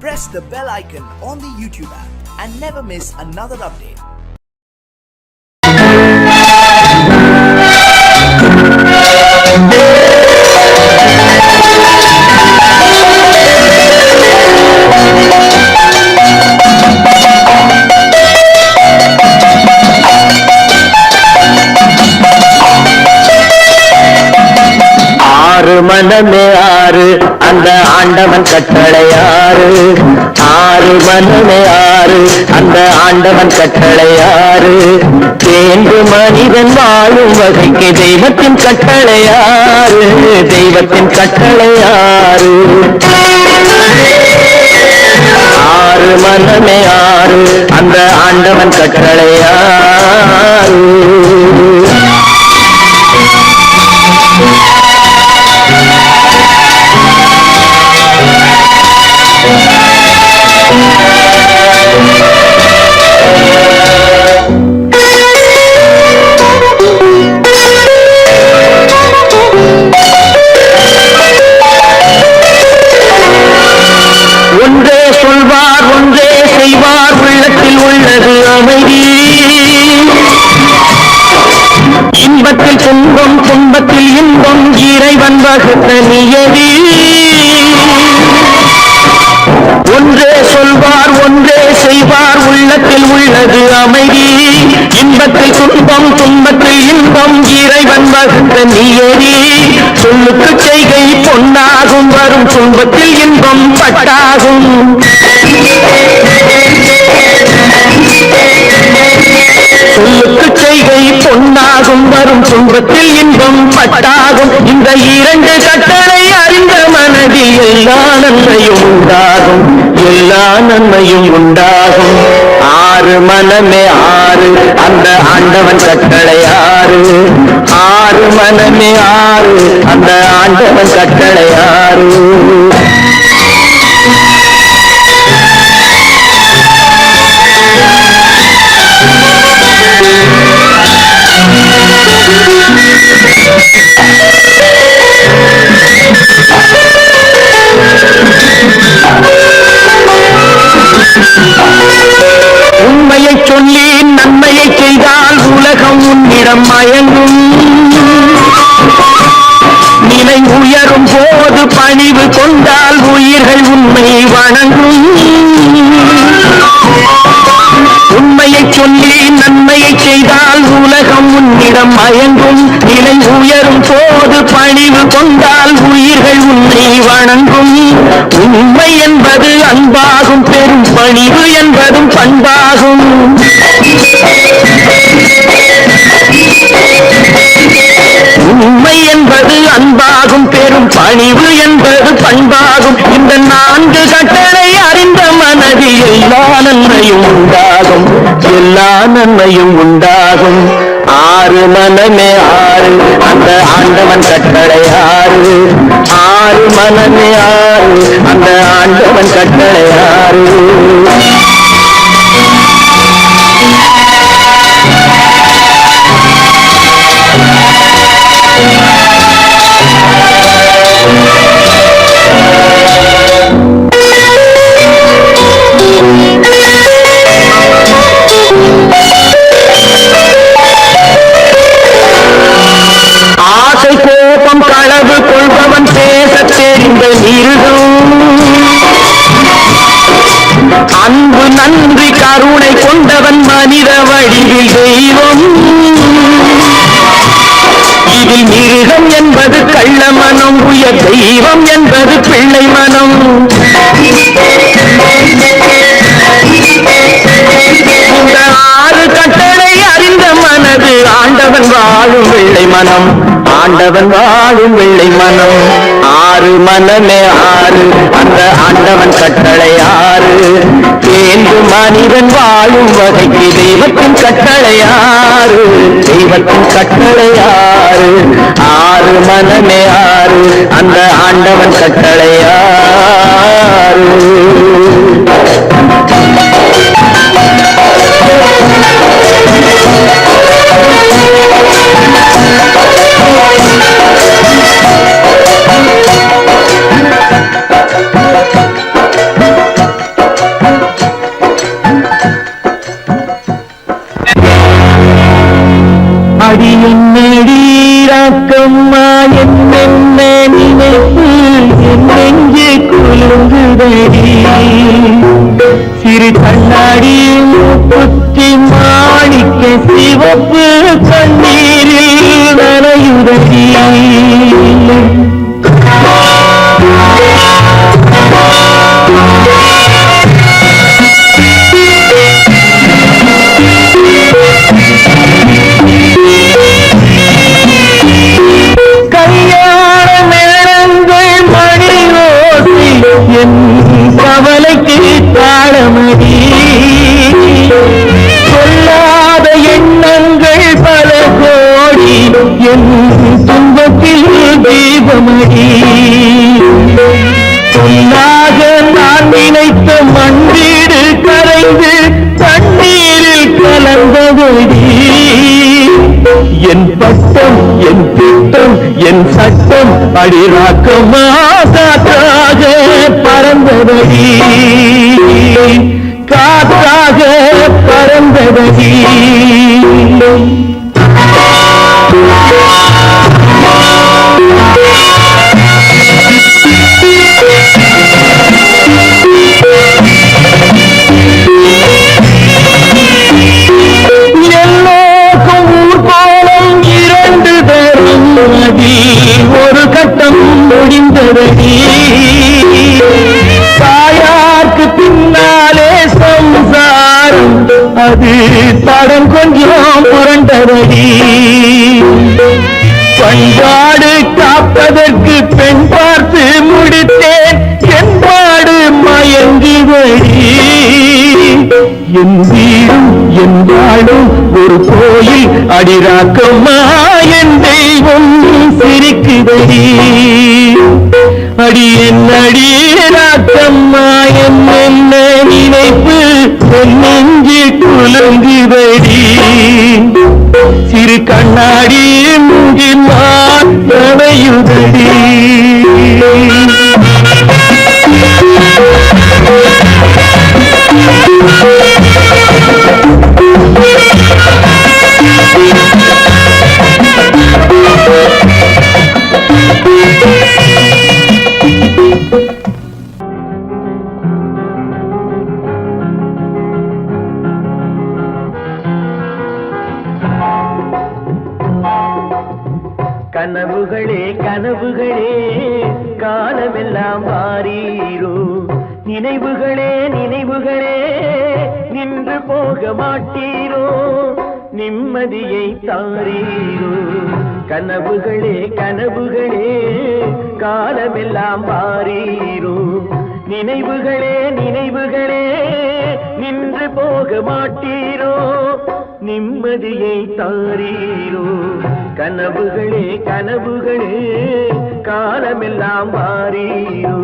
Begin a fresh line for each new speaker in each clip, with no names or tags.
press the bell icon on the YouTube app and never miss another update.
மனமே ஆறு அந்த ஆண்டவன் கட்டளையாறு ஆறு மனமே ஆறு அந்த ஆண்டவன் கட்டளையாறு தேர்ந்து மனிதன் வாழும் வகைக்கு தெய்வத்தின் கட்டளையாறு தெய்வத்தின் கட்டளையாறு ஆறு மனமே ஆறு அந்த ஆண்டவன் கட்டளையாறு ஒன்றே சொல்வார் ஒன்றே செய்வார் உள்ளத்தில் உள்ளது அமைதி இன்பத்தில் துன்பம் துன்பத்தில் இன்பம் இறைவன் வகுத்த நியதி ஒன்றே சொல்வார் ஒன்றே செய்வார் உள்ளத்தில் உள்ளது அமைதி இன்பத்தில் துன்பம் துன்பத்தில் இன்பம் இறைவன் வகுத்த நியதி சொல்லுக்கு செய்கை பொன்னாகும் வரும் துன்பத்தில் இன்பம் பட்டாகும் சொல்லுக்கு செய்கை பொன்னாகும் வரும் துன்பத்தில் இன்பம் பட்டாகும் இந்த இரண்டு கட்டளை அறிந்த மனதில் எல்லா நன்மையும் உண்டாகும் எல்லா நன்மையும் உண்டாகும் ஆறு மனமே ஆறு அந்த ஆண்டவன் கட்டளை ஆறு ஆறு மனமே ஆறு அந்த ஆண்டவன் கட்டளை ஆறு உண்மையை சொல்லி நன்மையை செய்தால் உலகம் உன்னிடம் மயங்கும் நிலை உயரும் போது பணிவு கொண்டால் உயிர்கள் உண்மை வணங்கும் உண்மையை சொல்லி நன்மையை செய்தால் உலகம் உன்னிடம் மயங்கும் நிலை உயரும் போது பணிவு கொண்டால் உயிர்கள் உன்னை வணங்கும் உண்மை என்பது அன்பாகும் பெரும் பணிவு என்பதும் பண்பாகும் உண்மை என்பது அன்பாகும் பெரும் பணிவு என்பது பண்பாகும் இந்த நான்கு கட்டளை அறிந்த மனதில் எல்லா நன்மையும் உண்டாகும் எல்லா நன்மையும் உண்டாகும் ஆறு மனமே ஆறு அந்த ஆண்டவன் கட்டளை ஆறு ஆறு மனமே ஆறு அந்த ஆண்டவன் கட்டளை ஆறு ஆசை கோபம் களவு கொள்பவன் பேச தெரிந்த மிருகம் அன்பு நன்றி கருணை கொண்டவன் மனித வடிவில் தெய்வம் இதில் மிருகம் என்பது கள்ள மனம் உயர் தெய்வம் என்பது பிள்ளை மனம் இந்த ஆறு கட்டளை அறிந்த மனது ஆண்டவன் வாழும் வெள்ளை மனம் ஆண்டவன் வாழும் வெள்ளை மனம் ஆறு மனமே ஆறு அந்த ஆண்டவன் கட்டளை ஆறு தேர்ந்து மனிதன் வாழும் வகைக்கு தெய்வத்தின் கட்டளை ஆறு தெய்வத்தின் கட்டளை ஆறு ஆறு மனமே ஆறு அந்த ஆண்டவன் கட்டளை ஆறு என்னடி ராக்கம்மா என்னென்ன நினைப்பு என் நெஞ்சு குலுங்குதடி சிறு கண்ணாடி மூக்குத்தி மாணிக்க சிவப்பு கண்ணீரில் நனையுதடி கவலைக்கு தாளமடி சொல்லாத எண்ணங்கள் பல கோடி என் துன்பத்தில் தீபமடி சொல்லாக நான் நினைத்த மண்ணீடு கரைந்து தண்ணீரில் கலந்தபடி என் பட்டம் என் திட்டம் என் சட்டம் அடிராக்கமா காற்றாக பறந்தபடி காற்றாக பறந்தபடி ஒரு கட்டம் முடிந்ததடி தாயார்க்கு பின்னாலே சம்சாரம் அது தடம் கொஞ்சம் புரண்டதடி பண்பாடு காப்பதற்கு பெண் பார்த்து முடித்தேன் என்பாடு மயங்குதடி என் வீடும் என் வாழும் ஒரு கோயில் அடிராக்கம்மா என் தெய்வம் சிரிக்குதடி அடி என் அடிராக்கம்மா என்ன நினைப்பு நெஞ்சு குலுங்குதடி சிறு கண்ணாடி மூங்கில் நனையுதடி கனவுகளே கனவுகளே காலமெல்லாம் மாறீரோ நினைவுகளே நினைவுகளே நின்று போக மாட்டீரோ நிம்மதியை தாரீரோ கனவுகளே கனவுகளே காலமெல்லாம் மாறீரோ நினைவுகளே நினைவுகளே நின்று போக மாட்டீரோ நிம்மதியை தாரீரோ கனவுகளே கனவுகளே காலமெல்லாம் மாறீரோ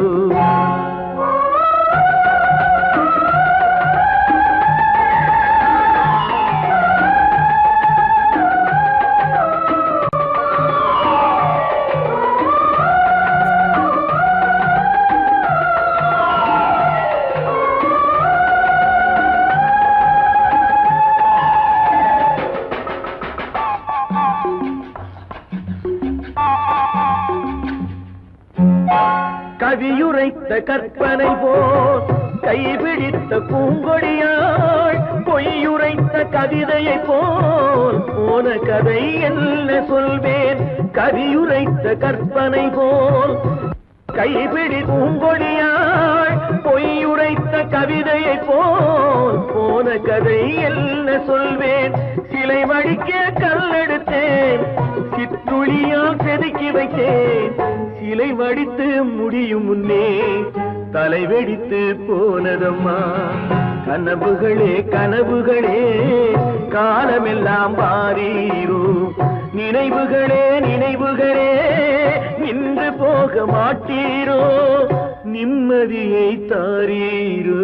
கவியுரைத்த கற்பனை போல் கைபிடித்த பூங்கொடியாள் பொய்யுரைத்த கவிதையை போல் போன கதை என்ன சொல்வேன் கவியுரைத்த கற்பனை போல் கைபிடி பூங்கொடியாள் பொய்யுரைத்த கவிதையை போல் போன கதை என்ன சொல்வேன் சிலை வடிக்க கல்லெடுத்தேன் சிற்றுளியால் செதுக்கி வைத்தேன் சிலை வடித்து முடியும் முன்னே தலை வெடித்து போனதம்மா கனவுகளே கனவுகளே காலமெல்லாம் மாறீரோ நினைவுகளே நினைவுகளே நின்று போக மாட்டீரோ நிம்மதியை தாரீரோ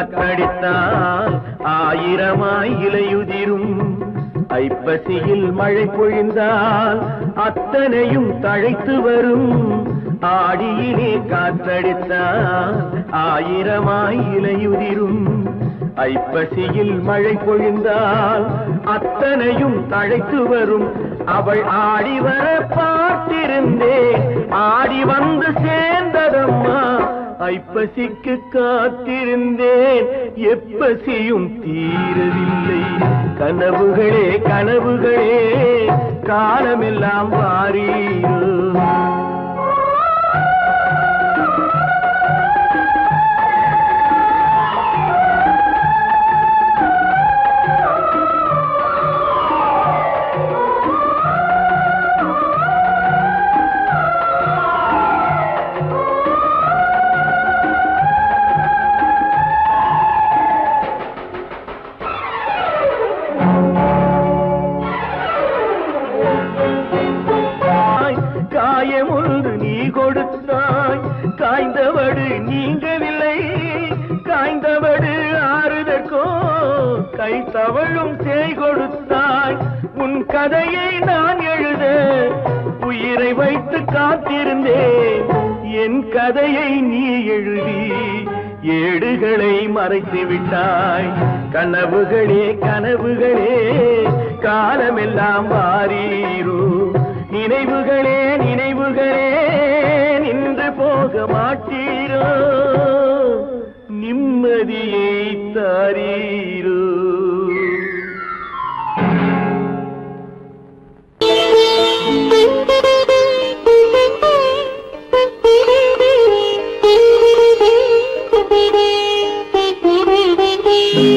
காற்றடித்தால் ஆயிரமாய் இலையுதிரும். ஐப்பசியில் மழை பொழிந்தால் அத்தனையும் தழைத்து வரும். ஆடியிலே காற்றடித்தால் ஆயிரமாய் இலையுதிரும். ஐப்பசியில் மழை பொழிந்தால் அத்தனையும் தழைத்து வரும். அவள் ஆடி வர பார்த்திருந்தேன், ஆடி வந்து சேர்ந்ததம்மா. ஐப்பசிக்கு காத்திருந்தேன், எப்பசியும் தீரவில்லை. கனவுகளே கனவுகளே காலமெல்லாம் வாரீரோ. காயமொன்று நீ கொடுத்தாய், காய்ந்தவடு நீங்கவில்லை. காய்ந்தவடு ஆறுதற்கோ கை தவழும் சேய் கொடுத்தாய். உன் கதையை நான் எழுத உயிரை வைத்து காத்திருந்தேன். என் கதையை நீ எழுதி ஏடுகளை மறைத்து விட்டாய். கனவுகளே கனவுகளே காலமெல்லாம் வாரீரோ. நினைவுகளே நினைவுகளே நின்று போக மாட்டீரோ. நிம்மதியை தாரீரோ.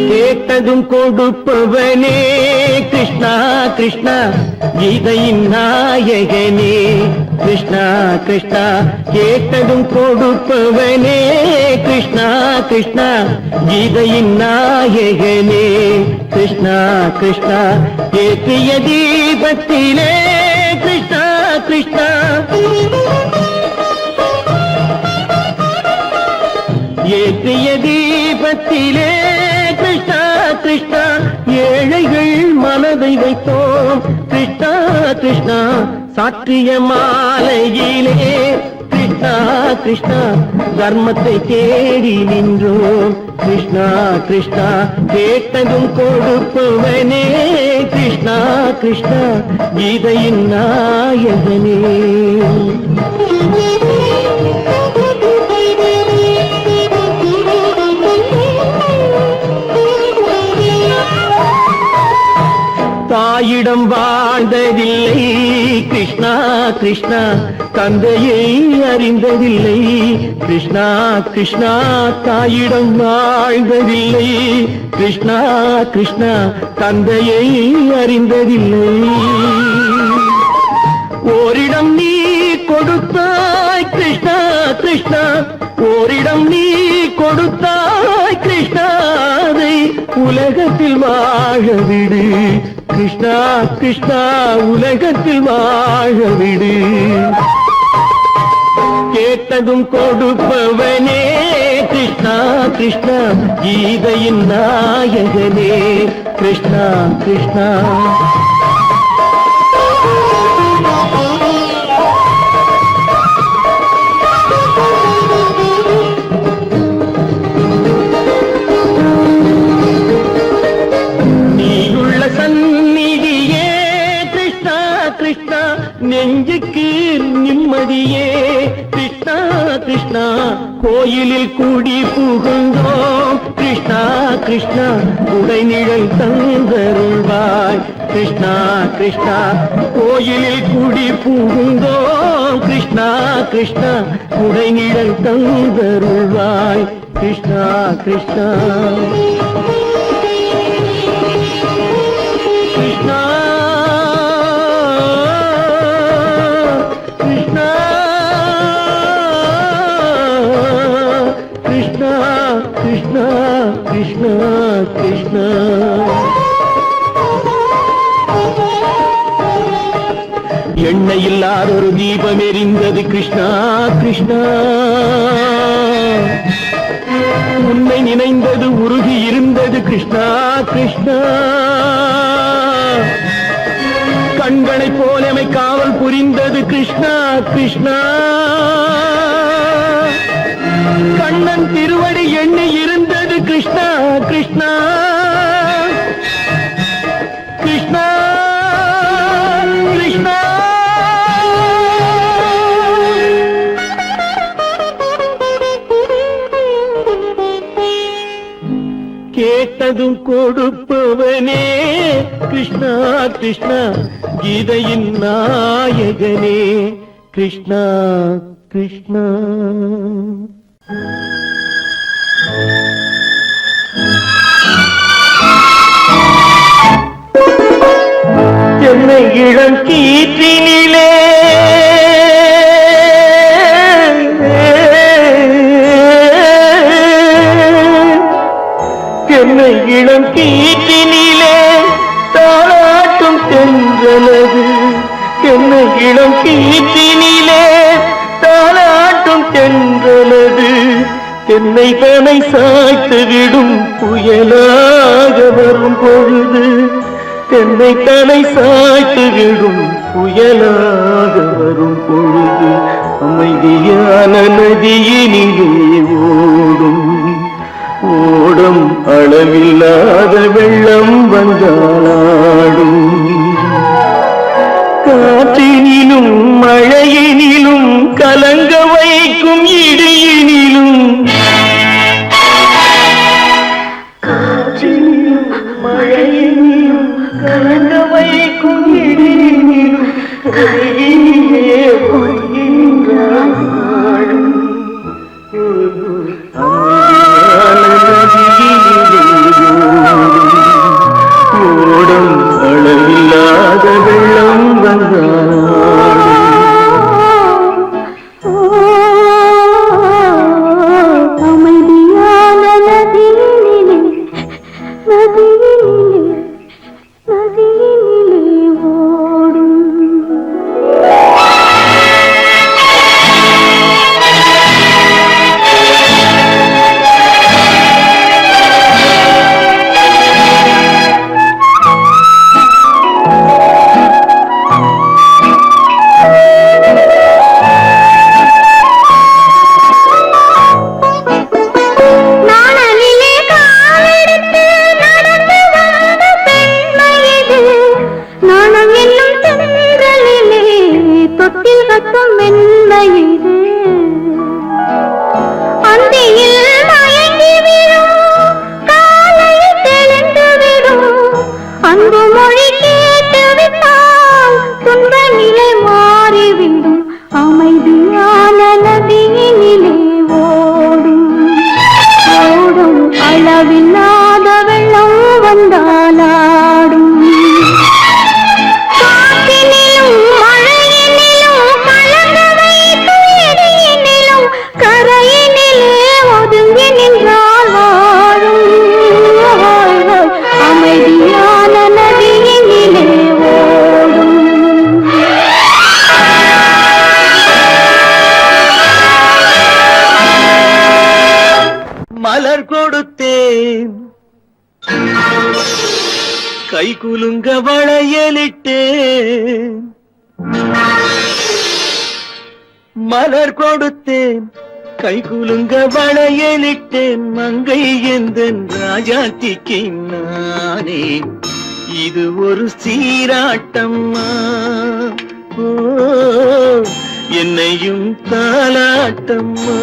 கேட்டதும் கொடுப்பவனே கிருஷ்ணா கிருஷ்ணா, கீதையின் நாயகனே கிருஷ்ணா கிருஷ்ணா. கேட்டதும் கொடுப்பவனே கிருஷ்ணா கிருஷ்ணா, கீதையின் நாயகனே கிருஷ்ணா கிருஷ்ணா. ஏற்றிய தீபத்திலே கிருஷ்ணா கிருஷ்ணா, ஏற்றிய தீபத்திலே கிருஷ்ணா கிருஷ்ணா. ஏழைகள் மனதை வைத்தோம் கிருஷ்ணா கிருஷ்ணா. சாற்றிய மாலையிலே கிருஷ்ணா கிருஷ்ணா, தர்மத்தை தேடி நின்றோம் கிருஷ்ணா கிருஷ்ணா. கேட்டதும் கொடுப்பவனே கிருஷ்ணா கிருஷ்ணா, கீதையின் நாயகனே. தாயிடம் வாழ்ந்ததில்லை கிருஷ்ணா கிருஷ்ணா, தந்தையை அறிந்ததில்லை கிருஷ்ணா கிருஷ்ணா. தாயிடம் வாழ்ந்ததில்லை கிருஷ்ணா கிருஷ்ணா, தந்தையை அறிந்ததில்லை. ஓரிடம் நீ கொடுத்தாய் கிருஷ்ணா கிருஷ்ணா, ஓரிடம் நீ கொடுத்தாய் கிருஷ்ணா. அதை உலகத்தில் வாழ விடு கிருஷ்ணா கிருஷ்ணா, உலகத்தில் வாழ விடு. கேட்டதும் கொடுப்பவனே கிருஷ்ணா கிருஷ்ணா, கீதையின் நாயகனே கிருஷ்ணா கிருஷ்ணா. நெஞ்சுக்கு நிம்மதியே கிருஷ்ணா கிருஷ்ணா. கோயிலில் கூடி புகுந்தோம் கிருஷ்ணா கிருஷ்ணா, உடைநிழல் தந்தருள்வாய் கிருஷ்ணா கிருஷ்ணா. கோயிலில் கூடி புகுந்தோம் கிருஷ்ணா கிருஷ்ணா, உடைநிழல் தந்தருள்வாய் கிருஷ்ணா கிருஷ்ணா. கிருஷ்ணா கிருஷ்ணா கிருஷ்ணா கிருஷ்ணா. எண்ணெய் இல்லாத ஒரு தீபம் எரிந்தது கிருஷ்ணா கிருஷ்ணா. உன்னை நினைந்தது உருகி இருந்தது கிருஷ்ணா கிருஷ்ணா. கண்களை போலமை காவல் புரிந்தது கிருஷ்ணா கிருஷ்ணா. கண்ணன் திருவடி எண்ணி இருந்தது கிருஷ்ணா கிருஷ்ணா கிருஷ்ணா கிருஷ்ணா. கேட்டதும் கொடுப்பவனே கிருஷ்ணா கிருஷ்ணா. கீதையின் நாயகனே கிருஷ்ணா கிருஷ்ணா. என்னை இளம் கீற்றினிலே என்னை இளம் கீற்றினிலே தாளாட்டும் தென்றலது. என்னை இளம் கீற்றினிலே தாளாட்டும் தென்றலது. என்னை தனை சாய்த்து விடும் புயலாக வரும் பொழுது. என்னை தனை சாய்த்து விடும் புயலாக வரும் பொழுது. அமைதியான நதியினிலே ஓடும் ஓடும் அளவில்லாத வெள்ளம் வந்தாடும். காற்றினிலும் மழையினிலும் கலங்க வைக்கும் இடியினிலும். காற்றினிலும் மழையினிலும் கலங்க வைக்கும் இடியினிலும். கையிலே பொய்கின்றான் நாடும். ஓடும் அளவில்லாத வெள்ளம் வந்தாடும்.
அமைதியான நதியினிலே நதியினிலே நதியினிலே ஓடும். அமைதியான நதியினிலே ஓடும் ஓடும் அளவில்லாத வெள்ளம் வந்தாலாடும். காற்றினிலும் மழையினிலும் கலங்க வைக்கும் இடியினிலும் கரையினிலே ஒதுங்கி நின்றால் வாழும். அமைதியான நதியினிலே ஓடும்.
மலர் கொடுத்தேன் கை குலுங்க வளையலிட்டேன். மலர் கொடுத்தேன் கை குலுங்க வளையலிட்டேன். மங்கை எந்தன் ராஜாத்திக்கு நானே. இது ஒரு சீராட்டம்மா. ஓ என்னையும் தாலாட்டம்மா.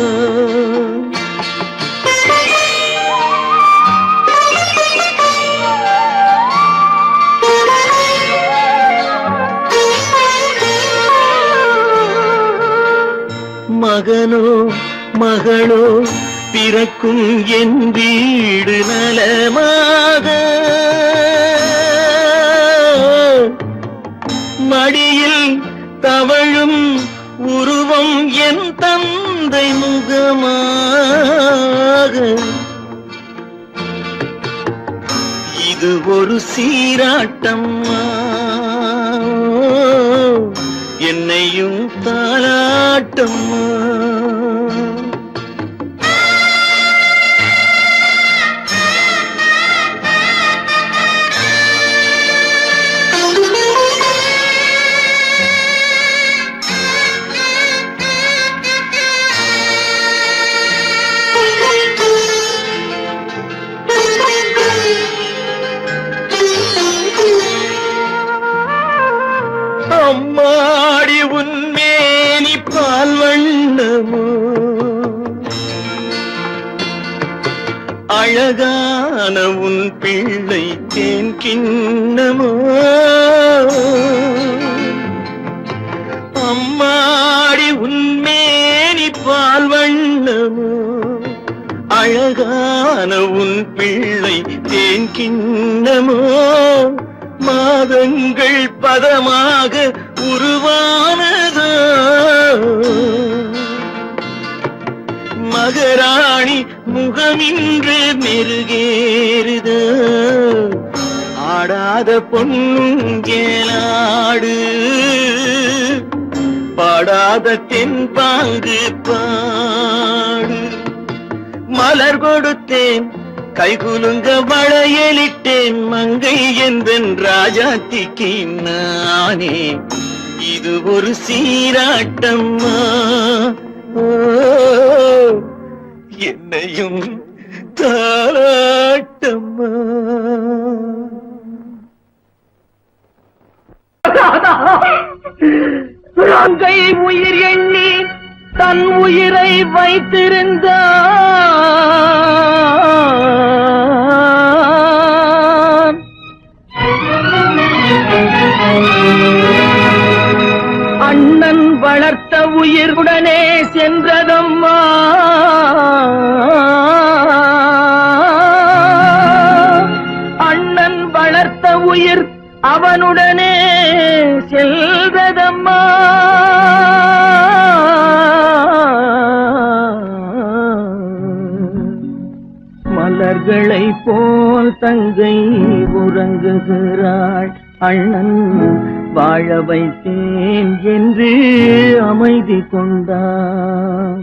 மகனோ மகளோ பிறக்கும் என் வீடு நலமாக. மடியில் தவழும் உருவம் என் தந்தை முகமாக. இது ஒரு சீராட்டம்மா. என்னையும் தாலாட்டம்மா. கிண்ணமோ அழகான உன் பிள்ளை தேன் கிண்ணமோ அம்மாடி உன்மேனி பால் வண்ணமோ அழகான உன் பிள்ளை தேன் கிண்ணமோ மாதங்கள் பதமாக உருவானதோ மகராணி முகமின்று மெருகேறுதோ ஆடாத பொன்னுங்கேலாடு பாடாத தென்பாங்கு பாடு மலர் கொடுத்தேன் கைகுலுங்க வளையலிட்டேன் மங்கை என்பன் ராஜாத்திக்கு நானே இது ஒரு சீராட்டம்மா என்னையும் தாராட்டம்மா மங்கை உயிர் எண்ணி தன் உயிரை வைத்திருந்தான் அண்ணன் வளர்த்த உயிருடனே சென்றதம்மா அண்ணன் வளர்த்த உயிர் அவனுடனே செல்வதம்மா மலர்களை போல் தங்கை உறங்குகிறாள் அண்ணன் வாழ வைத்தேன் என்று அமைதி கொண்டான்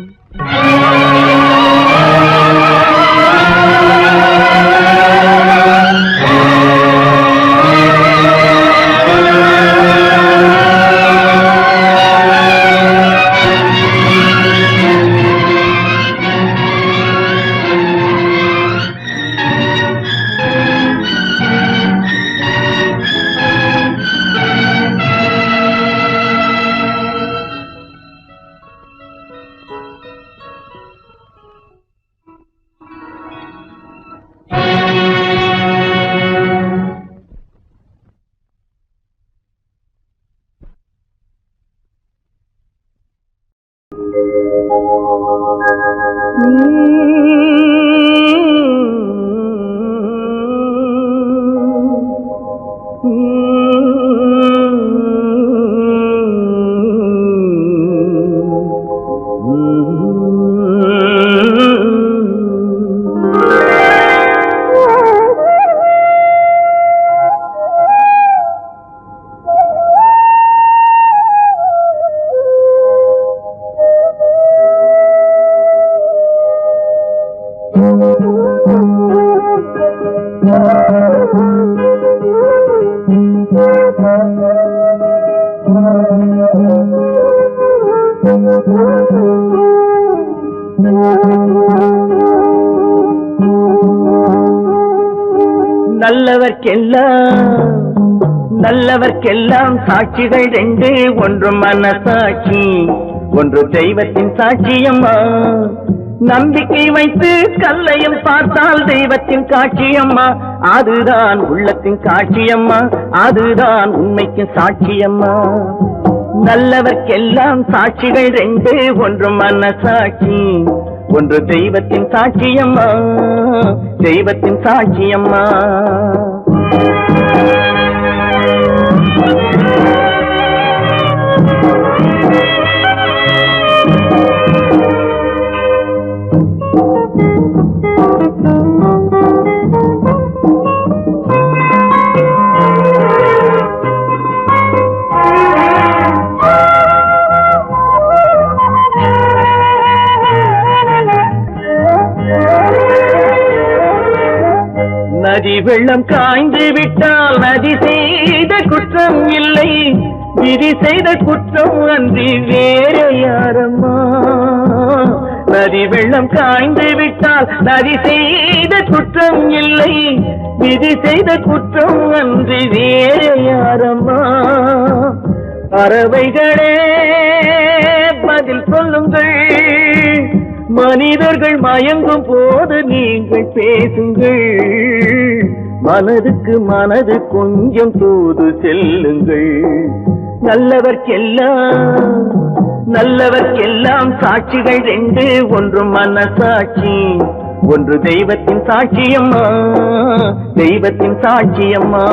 நல்லவர்க்கெல்லாம் சாட்சிகள் ரெண்டு, ஒன்று மனசாட்சி, ஒன்று தெய்வத்தின் சாட்சியம்மா. நம்பிக்கை வைத்து கல்லையும் பார்த்தால் தெய்வத்தின் காட்சியம்மா, அதுதான் உள்ளத்தின் காட்சியம்மா, அதுதான் உண்மைக்கு சாட்சியம்மா. நல்லவர்க்கெல்லாம் சாட்சிகள் ரெண்டு, ஒன்று மனசாட்சி, ஒன்று தெய்வத்தின் சாட்சியம்மா, தெய்வத்தின் சாட்சியம்மா. நதி வெள்ளம் காய்ந்து விட்டால் நதி செய்த குற்றம் இல்லை, விதி செய்த குற்றம் அன்றி வேறு யாரம்மா. நதி வெள்ளம் காய்ந்து விட்டால் நதி செய்த குற்றம் இல்லை, விதி செய்த குற்றம் அன்றி வேறு யாரம்மா. பறவைகளே பதில் சொல்லுங்கள், மனிதர்கள் மயங்கும் போது நீங்கள் பேசுங்கள், மனதுக்கு மனது கொஞ்சம் தூது செல்லுங்கள். நல்லவர்க்கெல்லாம் சாட்சிகள் ரெண்டு, ஒன்று மனசாட்சி, ஒன்று தெய்வத்தின் சாட்சியம்மா, தெய்வத்தின் சாட்சியம்மா.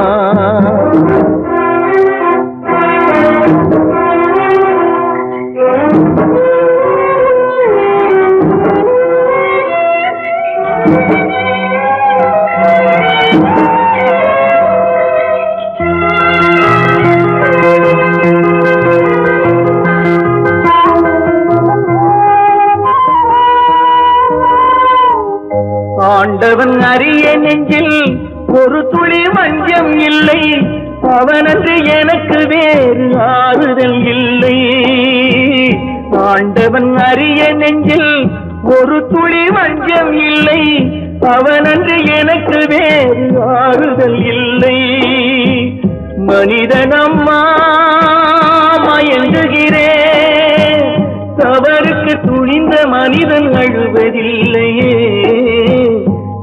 ஆண்டவன் அறிய நெஞ்சில் ஒரு துளி வஞ்சம் இல்லை, அவனன்று எனக்கு வேறு ஆறுதல் இல்லை. ஆண்டவன் அறிய நெஞ்சில் ஒரு துளி வஞ்சம் இல்லை, அவனன்று எனக்கு வேறு ஆறுதல் இல்லை. மனிதனம்மா மயங்குகிறேன், தவறுக்கு துணிந்த மனிதன் அழுவதில்லையே,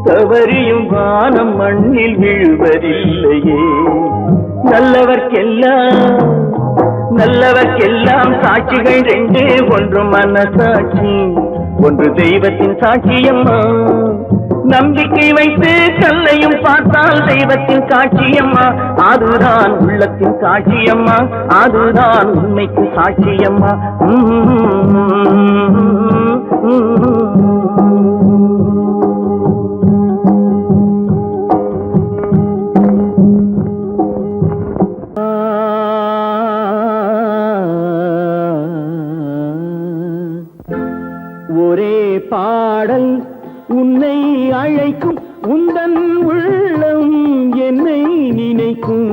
தவறியும் வானம் மண்ணில் விழுவதில்லையே. நல்லவர்க்கெல்லாம் சாட்சிகள் ரெண்டு, ஒன்று மனசாட்சி, ஒன்று தெய்வத்தின் சாட்சியம்மா. நம்பிக்கை வைத்து கல்லையும் பார்த்தால் தெய்வத்தின் சாட்சியம்மா, அதுதான் உள்ளத்தின் சாட்சியம்மா, அதுதான் உண்மைக்கு சாட்சியம்மா. ஒரே பாடல் உன்னை அழைக்கும், உந்தன் உள்ளம் என்னை நினைக்கும்.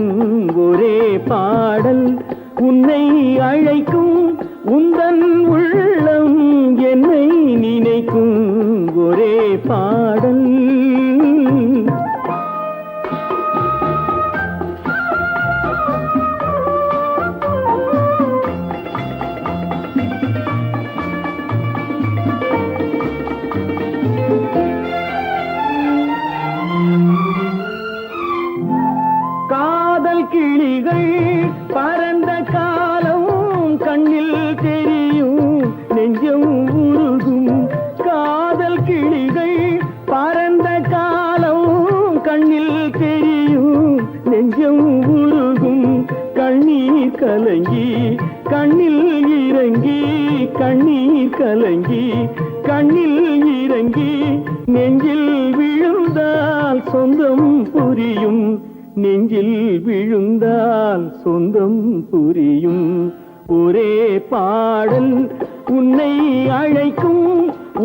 ஒரே பாடல் உன்னை அழைக்கும், உந்தன் உள்ளம் என்னை நினைக்கும். ஒரே பாடல் கிளிகள் பறந்த காலம் கண்ணில் தெரியும், நெஞ்சம் உருகும். காதல் கிளிகள் பறந்த காலம் கண்ணில் தெரியும், நெஞ்சம் உருகும். கண்ணீர் கலங்கி கண்ணில் இறங்கி, கண்ணீர் கலங்கி கண்ணில் இறங்கி, நெஞ்சில் விழுந்தால் சொந்தம் புரியும், நெஞ்சில் விழுந்தால் சொந்தம் புரியும். ஒரே பாடல் உன்னை அழைக்கும்,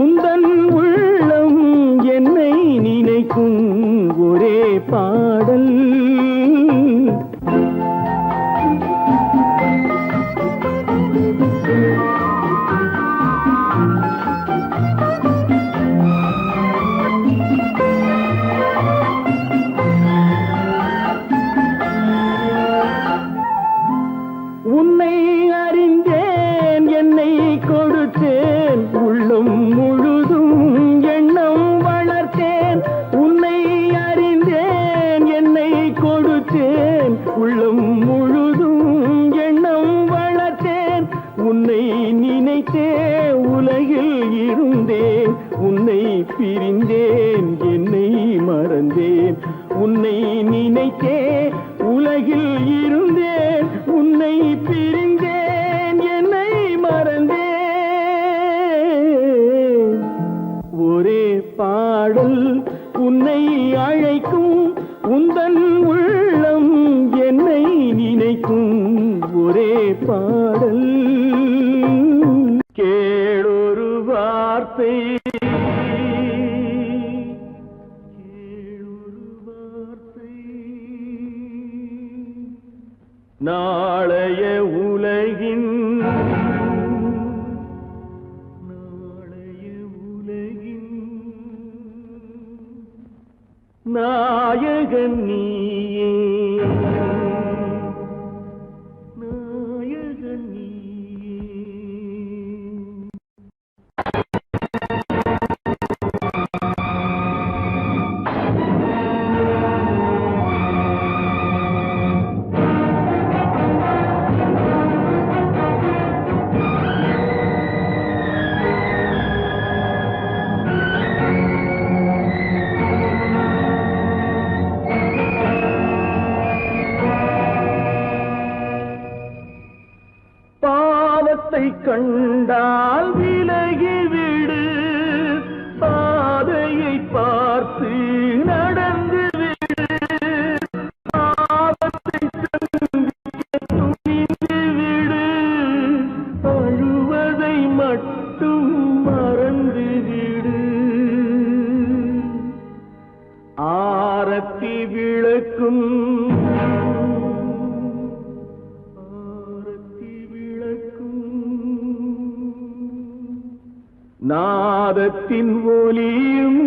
உந்தன் உள்ளம் என்னை நினைக்கும். ஒரே பாடல் உன்னை அறிந்தேன், என்னை கொடுத்தேன், உள்ளம் முழுதும் எண்ணம் வளர்த்தேன். உன்னை அறிந்தேன், என்னை கொடுத்தேன், உள்ளம் முழுதும் எண்ணம் வளர்த்தேன். உன்னை நினைத்தே உலகில் இருந்தேன், உன்னை பிரிந்தேன், என்னை மறந்தேன். உன்னை நினைத்தே உலகில் இருந்தேன், உன்னை பிரிந்தேன், என்னை மறந்தேன். ஒரே பாடல் உன்னை அழைக்கும், உந்தன் உள்ளம் என்னை நினைக்கும். ஒரே பாடல் கேளொரு வார்த்தை, நாளைய உலகின் நாயகன் நீயே, நாயகன் நீயே. நாதத்தின் ஒலியும்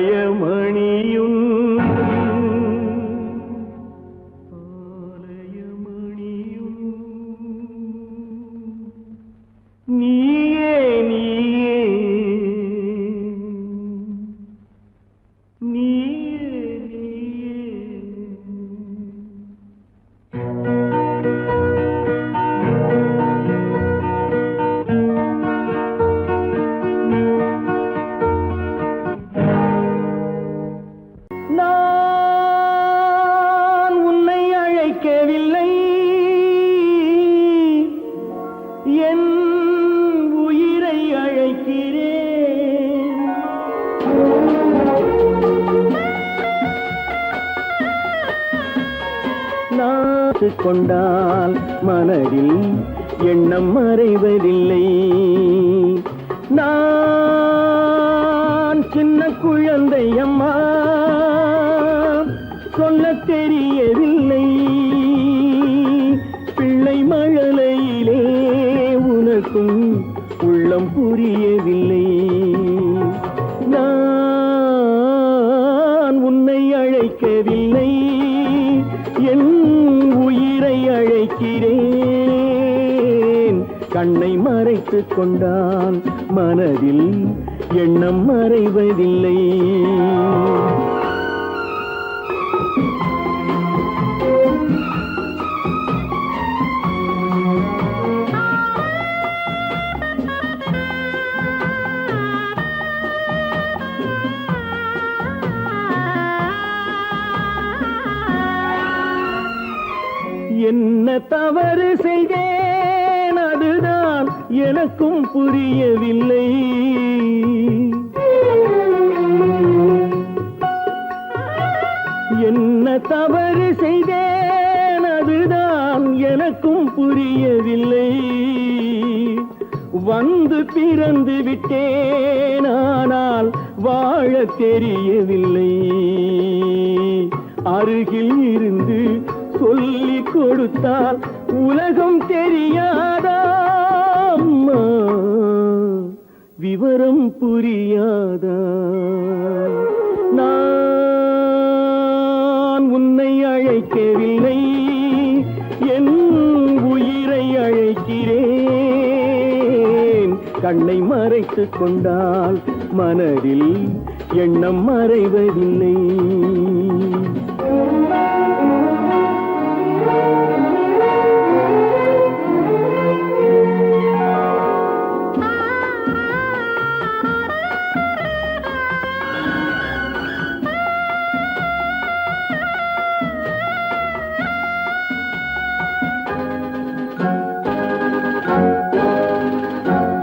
ஆலயமணியும் நீயே நீயே நீயே நான் உன்னை அழைக்கவில்லை என் உயிரை அழைக்கிறேன் நான் கொண்டால் மனதில் எண்ணம் மறைவதில்லை நான் சின்ன குழந்தை அம்மா சொல்ல தெரியவில்லை பிள்ளை மழலையிலே உனக்கும் உள்ளம் புரியவில்லை நான் உன்னை அழைக்கவில்லை என் உயிரை அழைக்கிறேன் கண்ணை மறைத்துக் கொண்டால் மனதில் எண்ணம் மறைவதில்லை என்ன தவறு செய்தேன் அதுதான் எனக்கும் புரியவில்லை என்ன தவறு செய்தேன் அதுதான் எனக்கும் புரியவில்லை வந்து பிறந்து விட்டேன் ஆனால் வாழ தெரியவில்லை அருகில் இருந்து சொல்லிக் கொடுத்தால் உலகம் தெரியாதா அம்மா விவரம் புரியாதா நான் உன்னை அழைக்கவில்லை என் உயிரை அழைக்கிறேன் கண்ணை மறைத்துக் கொண்டால் மனதில் எண்ணம் மறைவதில்லை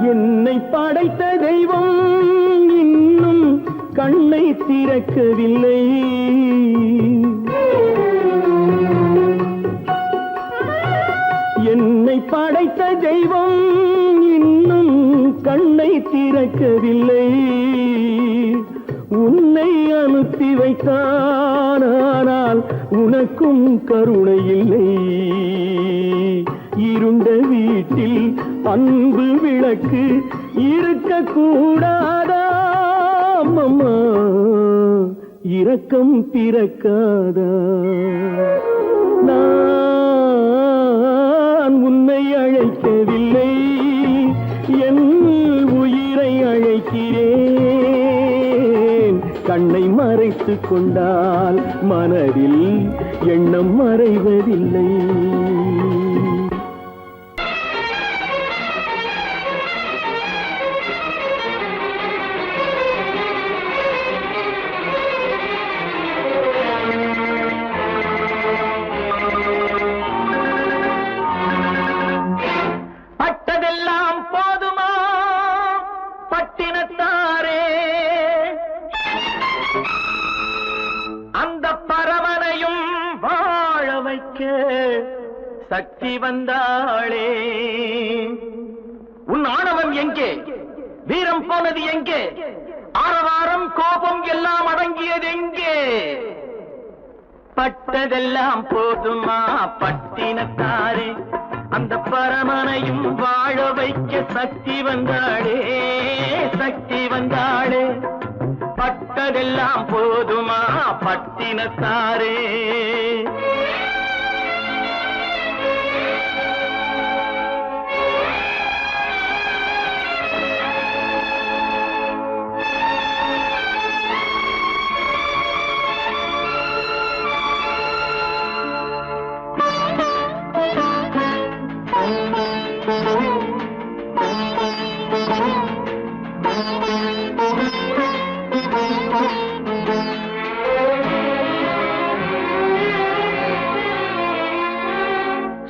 என்னை படைத்த தெய்வம் இன்னும் கண்ணை திறக்கவில்லை என்னை படைத்த தெய்வம் இன்னும் கண்ணை திறக்கவில்லை உன்னை அனுப்பி வைத்தான் ஆனால் உனக்கும் கருணை இல்லை இருண்ட வீட்டில் அன்பு விளக்கு இருக்க கூடாதா அம்மா இரக்கம் பிறக்காதா நான் உன்னை அழைக்கவில்லை என் உயிரை அழைக்கிறேன் கண்ணை மறைத்துக் கொண்டால் மனதில் எண்ணம் மறைவதில்லை பட்டதெல்லாம் போதுமா பட்டினத்தாரே அந்த பரமனையும் வாழ வைக்க சக்தி வந்தாளே உன் ஆணவம் எங்கே வீரம் போனது எங்கே ஆரவாரம் கோபம் எல்லாம் அடங்கியது எங்கே
பட்டதெல்லாம் போதுமா பட்டினத்தாரே, அந்த பரமனையும் வாழ வைக்க சக்தி வந்தாளே, சக்தி வந்தாளே. பட்டதெல்லாம் போதுமா பட்டினத்தாரே.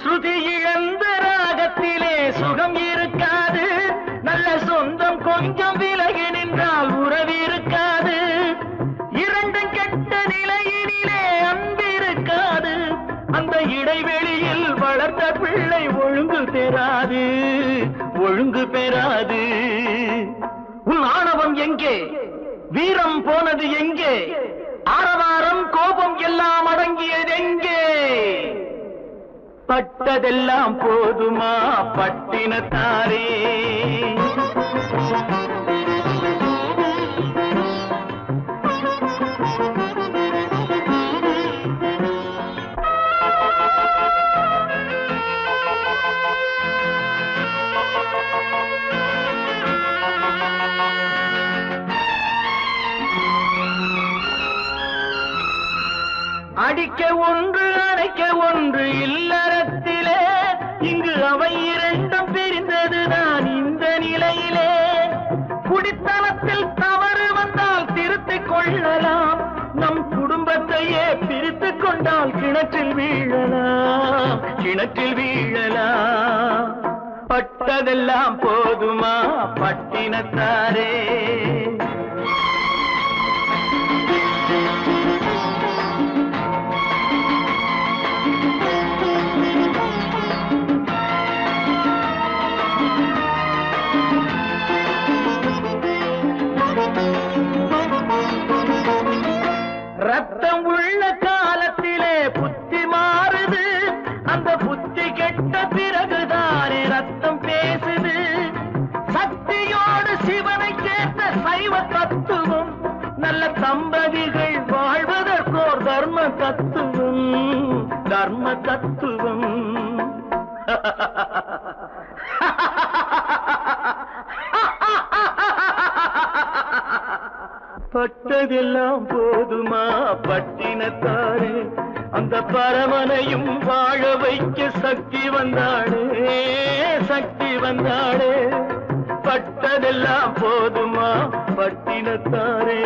ஸ்ருதி இழந்த ராகத்திலே சுகம் இருக்காது, நல்ல சொந்தம் கொஞ்சம் விலகி நின்றால் உறவு இருக்காது. இரண்டும் கெட்ட நிலையினிலே அன்பு இருக்காது, அந்த இடைவெளியில் வளர்த்த பிள்ளை ஒழுங்கு பெறாது, ஒழுங்கு பெறாது. உன் ஆணவம் எங்கே, வீரம் போனது எங்கே, ஆரவாரம் கோபம் எல்லாம் அடங்கியது எங்கே? பட்டதெல்லாம் போதுமா பட்டினத்தாரே. அடிக்க ஒன்று அடைக்க ஒன்று இல்லறத்திலே, இங்கு அவை இரண்டும் பிரிந்தது நான் இந்த நிலையிலே. குடித்தனத்தில் தவறு வந்தால் திருத்திக் கொள்ளலாம், நம் குடும்பத்தையே பிரித்துக் கொண்டால் கிணற்றில் வீழலாம், கிணற்றில் வீழலாம். பட்டதெல்லாம் போதுமா பட்டினத்தாரே. ரத்தம் உள்ள காலத்திலே புத்தி மாறுது, அந்த புத்தி கெட்ட பிறகுதானே ரத்தம் பேசுது. சக்தியோடு சிவனை சேர்ந்த சைவ தத்துவம், நல்ல தம்பதிகள் வாழ்வதற்கோர் தர்ம தத்துவம், தர்ம தத்துவம். பட்டதெல்லாம் போதுமா பட்டினத்தாரே, அந்த பரமனையும் வாழ வைக்க சக்தி வந்தாளே, சக்தி வந்தாளே. பட்டதெல்லாம் போதுமா பட்டினத்தாரே.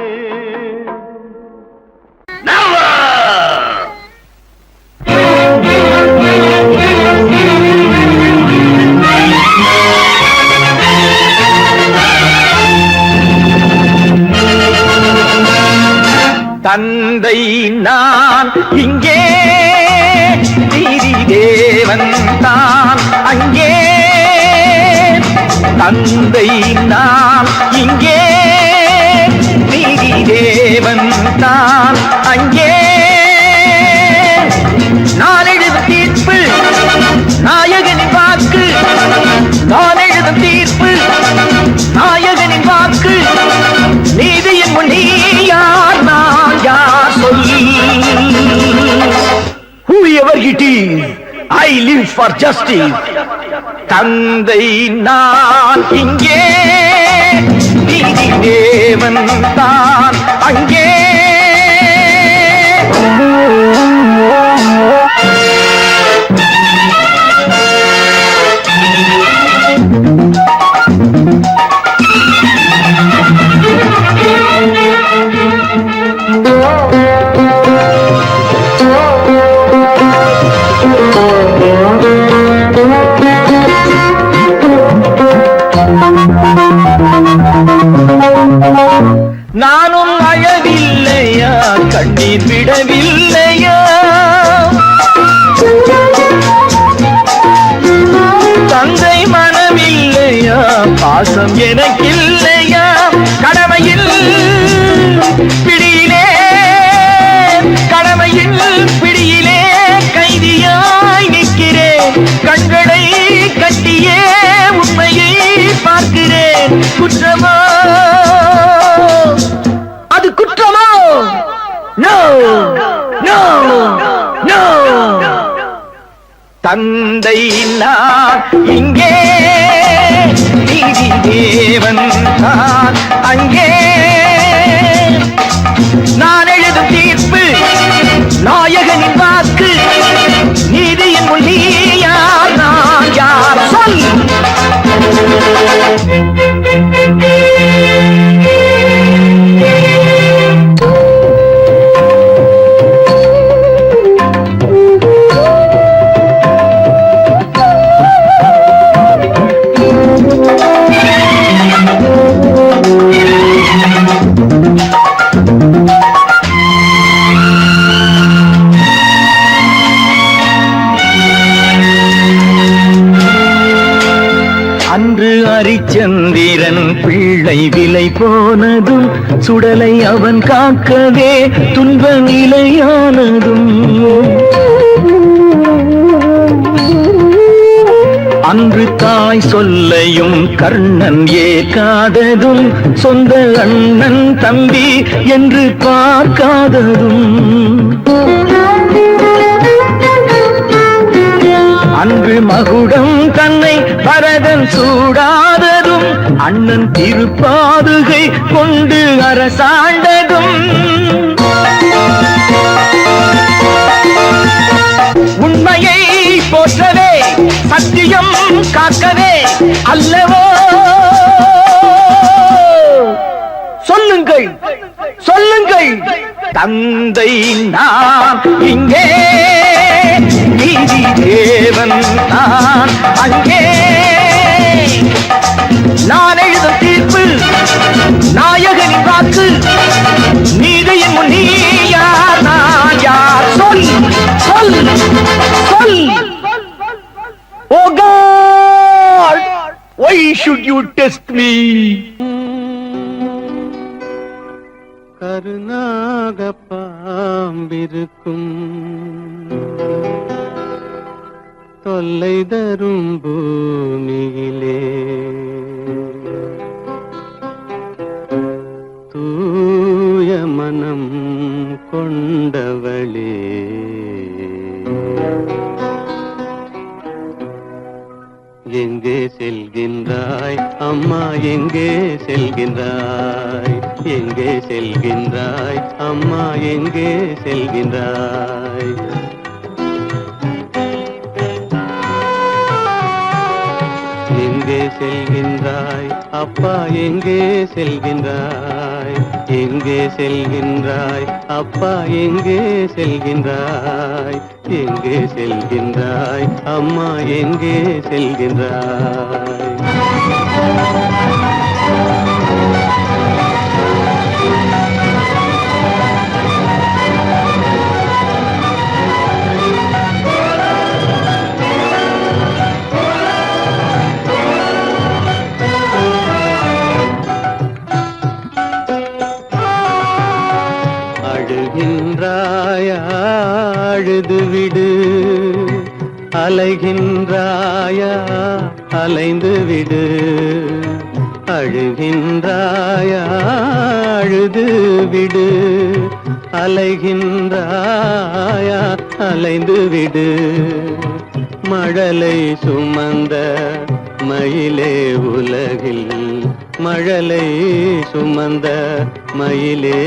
தந்தை நான் இங்கே, நீதி தேவன் தான் அங்கே. தந்தை நான் இங்கே, நீதி தேவன் தான் அங்கே. நான் எழுதும் தீர்ப்பு நாயகனின் வாக்கு, நான் எழுதும் தீர்ப்பு நாயகனின் வாக்கு. நீதியின் முன் நீ யார், நான் யார் சொல். Whoever it is, I live for justice. தந்தை நான் இங்கே, நீதி தேவன் தான் அங்கே. நானும் அழவில்லையா, கண்ணீர் விடவில்லையா, தந்தை மனமில்லையா, பாசம் எனக்கில்லையா. கடமையில் பிடியிலே, கடமையில் தந்தை நான் இங்கே, நீதி தேவன் நான் அங்கே. நான் எழுதும் தீர்ப்பு நாயகனின் வாக்கு, நீதியின் முன் நீ யார் நான் யார் சொல். அன்று அரிச்சந்திரன் பிள்ளை விலை போனதும், சுடலை அவன் காக்கவே துன்ப நிலையானதும். அன்று தாய் சொல்லையும் கர்ணன் ஏற்காததும், சொந்த அண்ணன் தம்பி என்று பார்க்காததும். அன்று மகுடம் தன்னை பரதன் சூடாததும், அண்ணன் திருப்பாதுகை கொண்டு அரசாண்டதும். உண்மையை போற்றவே சத்தியம் காக்கவே அல்லவோ. சொல்லுங்கள் சொல்லுங்கள், தந்தை நான் இங்கே, நீதி தேவன் நான் அங்கே. நான் எழுதும் தீர்ப்பு நாயகனின் வாக்கு, நீதியின் முன் நீ யார் நான் யார் சொல் சொல் சொல். Oh God, why should you test me?
கருநாக பாம்பிருக்கும் தொல்லை தரும் பூமியிலே, தூய மனம் கொண்டவளே, எங்கே செல்கின்றாய் அம்மா, எங்கே செல்கின்றாய், எங்கே செல்கின்றாய் அம்மா, எங்கே செல்கின்றாய். எங்கே செல்கின்றாய் அப்பா, எங்கே செல்கின்றாய், எங்கே செல்கின்றாய் அப்பா, எங்கே செல்கின்றாய், எங்கே செல்கின்றாய் அம்மா, எங்கே செல்கின்றாய். அழுகின்றாயா, அழுது விடு, அலைகின்றாயா, அலைந்து விடு. அழுகின்றாயா, அழுது விடு, அலைகின்றாயா, அலைந்து விடு. மழலை சுமந்த மயிலே உலகில், மழலை சுமந்த மயிலே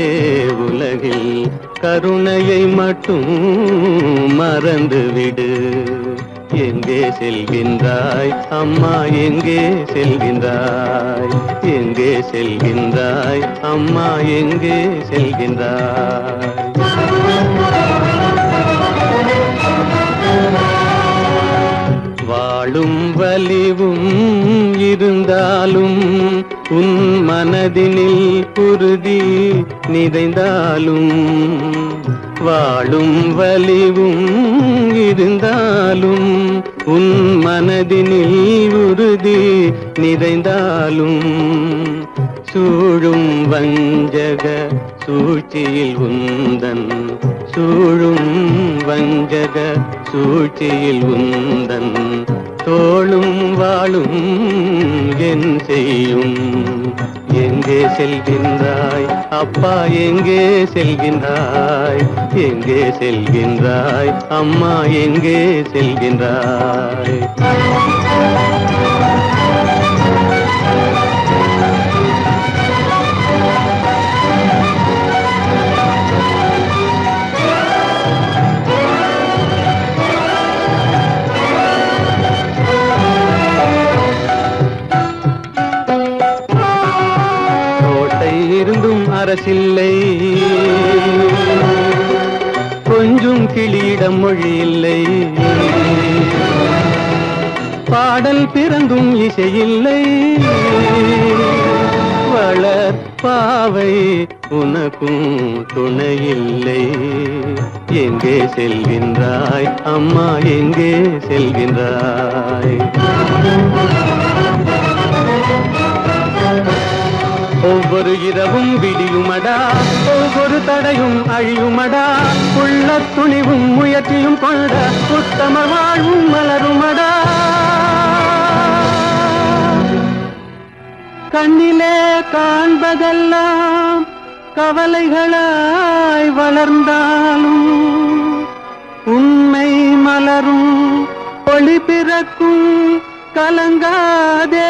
உலகில், கருணையை மட்டும் மறந்துவிடு. எங்கே செல்கின்றாய் அம்மா, எங்கே செல்கின்றாய், எங்கே செல்கின்றாய் அம்மா, எங்கே செல்கின்றாய். வாழும் வலிவும் இருந்தாலும், உன் மனதினில் குருதி நிறைந்தாலும், வாழும் வலிவும் இருந்தாலும், உன் மனதினில் உறுதி நிறைந்தாலும், சூழும் வஞ்சக சூழ்ச்சியில் உந்தன், சூழும் வஞ்சக சூழ்ச்சியில் உந்தன், தோளும் வாழும் என் செய்யும், எங்கே செல்கின்றாய் அப்பா எங்கே செல்கின்றாய் எங்கே செல்கின்றாய் அம்மா எங்கே செல்கின்றாய் இருந்தும் அரசில்லை கொஞ்சம் கிளியிடம் மொழி இல்லை பாடல் பிறந்தும் இசையில்லை வளர் பாவை உனக்கும் துணையில்லை எங்கே செல்கின்றாய் அம்மா எங்கே செல்கின்றாய் ஒவ்வொரு இரவும் விடியுமடா ஒவ்வொரு தடையும் அழியுமடா உள்ள துணிவும் முயற்சியும் கொண்ட உத்தம வாழ்வும் மலருமடா கண்ணிலே காண்பதெல்லாம் கவலைகளாய் வளர்ந்தாலும் உண்மை மலரும் ஒளி பிறக்கும் கலங்காதே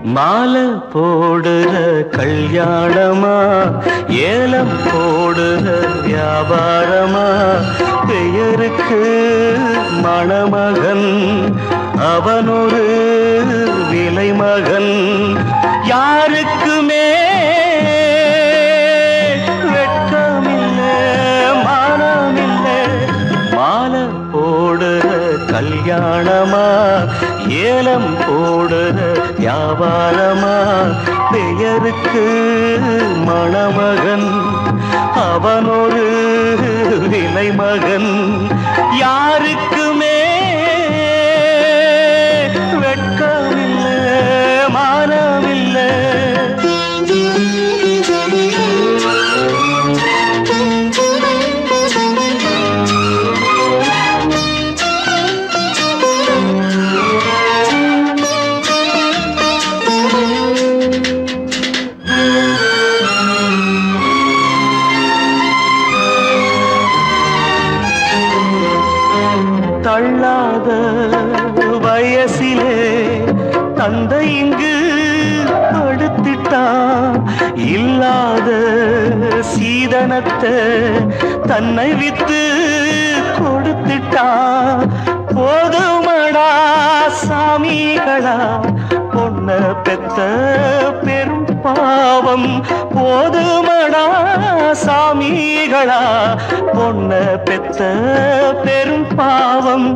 மாலை போடுற கல்யாணமா ஏலம் போடுற வியாபாரமா பெயருக்கு மணமகன் அவனொரு விலை மகன் யாருக்குமே வெட்கமில்லை மானமில்லை மாலை போடுற கல்யாணமா ஏலம் போடுற வியாபாரமா பெயருக்கு மணமகன் அவனொரு விலை மகன் யாருக்குமே வெட்கமில்லை மானமில்லை தள்ளாத வயசிலே தந்தை இங்கு படுத்திட்டான் இல்லாத சீதனத்தை தன்னை வித்து கொடுத்துட்டான் போதுமடா சாமிகளா பொண்ண பெத்த பெரும் பாவம் போதுமடா சாமிகளா பொண்ண பெத்த பெரும் பாவம்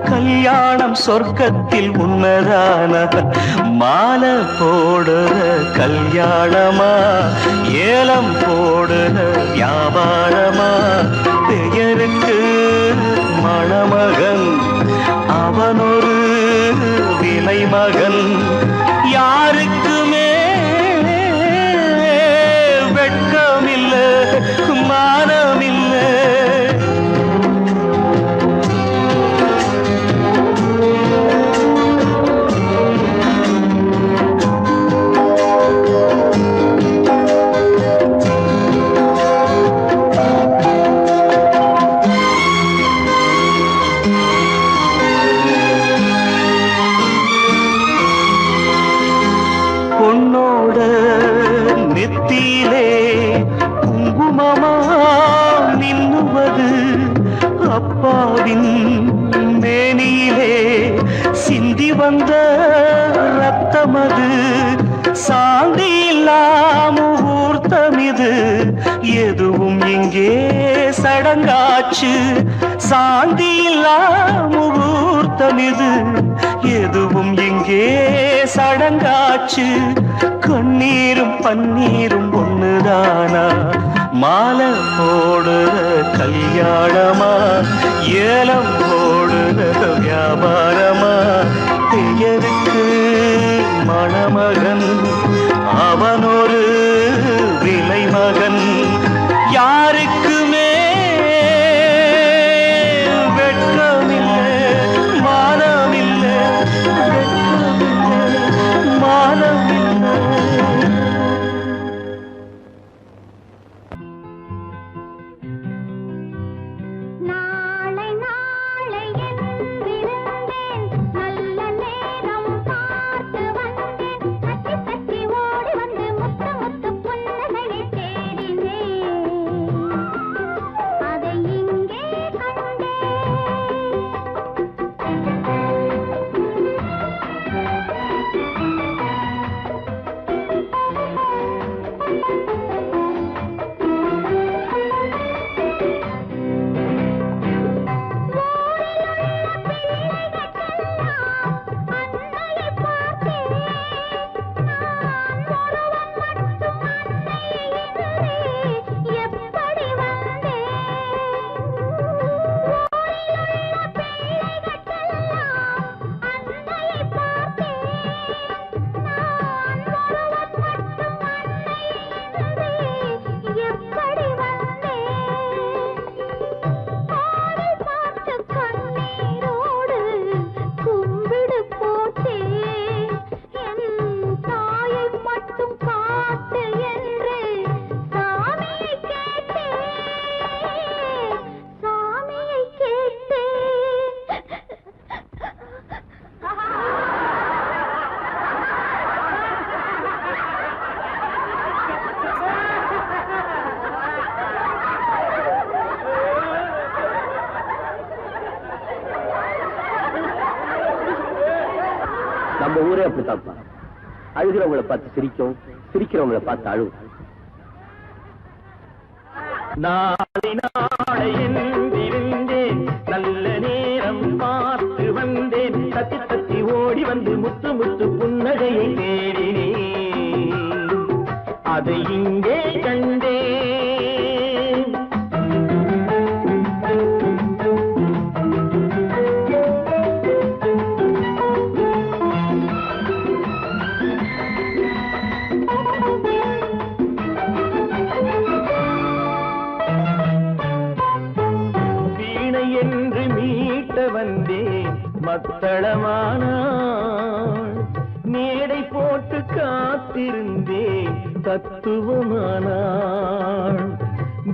கல்யாணம் சொர்க்கத்தில் உன்னதான மாலை போடுற கல்யாணமா ஏலம் போடுற வியாபாரமா பெயருக்கு மணமகன் அவனொரு விலை மகன் யாருக்குமே வெட்கமில்லை மானமில்லை பொன்னோட நெத்தியிலே குங்குமமா மின்னுவது அப்பாவின் மேனியிலே சிந்தி வந்த ரத்தமது சாந்தி இல்லாம முகூர்த்தமிது எதுவும் இங்கே சடங்காச்சு சாந்தி இல்லாம முகூர்த்தமிது எதுவும் இங்கே சடங்காச்சு சடங்காச்சு கண்ணீரும் பன்னீரும் ஒண்ணுதானா மாலை போடுற கல்யாணமா ஏலம் போடுற வியாபாரமா பெயருக்கு மணமகன் அவனொரு விலை மகன் யாருக்குமே வெட்கமில்லை மானமில்லை வெட்கமில்லை மானமில்லை
நாளை நாளை என்றிருந்தேன் நல்ல நேரம் பார்த்து வந்தேன் தட்டி தட்டி ஓடி வந்து முத்து முத்து புன்னகையை தேடினேன் அதை இங்கே கண்டேன் அன்னையை பார்த்தேன் நான் ஒருவன் மட்டும் அன்னையை எப்படி வந்தேன் ஊரிலுள்ள பிள்ளைகளுக்கெல்லாம் அன்னையை பார்த்தேன் நான் ஒருவன் மட்டும் அன்னையை எப்படி வந்தேன் ஆளை பார்த்து கண்ணீரோடு கும்பிடு போட்டேன் என் தாயை மட்டும் காட்டு என்று சாமியை கேட்டேன் சாமியை கேட்டேன்
நம்ம ஊரே அப்படித்தான்ப்பா. அழுகிறவங்களை பார்த்து சிரிக்கும், சிரிக்கிறவங்களை பார்த்து அழுவும்.
நாளை நாளை என்றிருந்தேன் நல்ல நேரம் பார்த்து வந்தேன் தத்தி தத்தி ஓடி வந்து முத்து முத்து புன்னகையை தேடினேன் அதை இங்கே கண்டேன் வீணை என்று மீட்ட வந்தேன் மத்தளமானாள் மேடை போட்டு காத்திருந்தேன் தத்துவமானாள்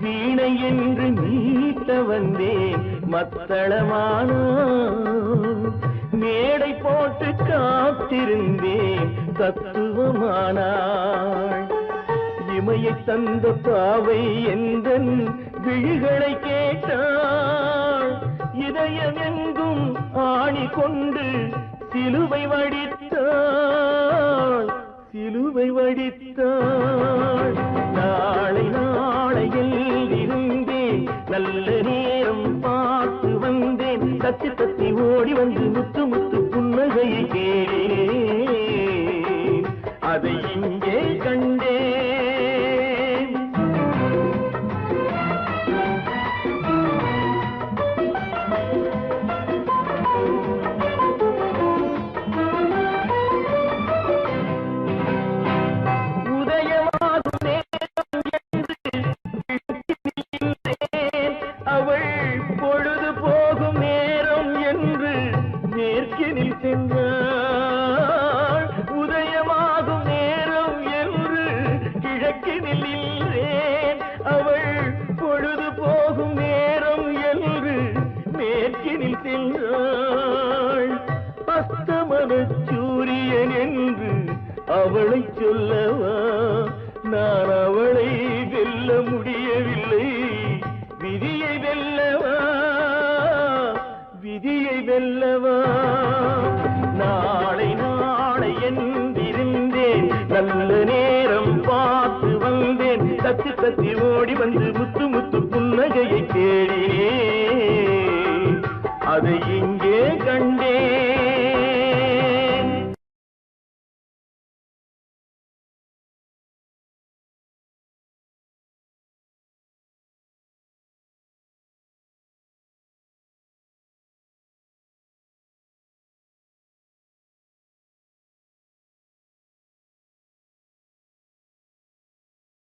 வீணை என்று மீட்ட வந்தேன் மத்தளமானாள் மேடை போட்டு காத்திருந்தேன் தத்துவமானாள் இமையை தந்த பாவை எந்தன் விழிகளை கேட்டாள் இதயம் எங்கும் ஆணி கொண்டு சிலுவை வடித்தாள் சிலுவை வடித்தாள் நாளை நாளையில் இருந்தேன் நல்ல நேரம் பார்த்து வந்தேன் தத்தி தத்தி ஓடி வந்து முத்து முத்து புன்னகையை கேட்டேன் அதை இங்கே கண்டேன் உதயமாகும் நேரம் என்று நின்றேன். அவள் பொழுது போகும் நேரம் என்று மேற்கினில் சென்றாள் உதயமாகும் நேரம் என்று கிழக்கினில் நின்றேன் அவள் பொழுது போகும் நேரம் என்று மேற்கினில் சென்றாள் அஸ்தமன சூரியன் என்று அவளை சொல்லவா நான் அவளை வெல்ல முடியவில்லை விதியை வெல்லவா விதியை வெல்லவா நாளை நாளை என்றிருந்தேன் நல்ல நேரம் பார்த்து வந்தேன் தத்தி தத்தி ஓடி வந்து முத்து முத்து புன்னகையை தேடினேன் அதை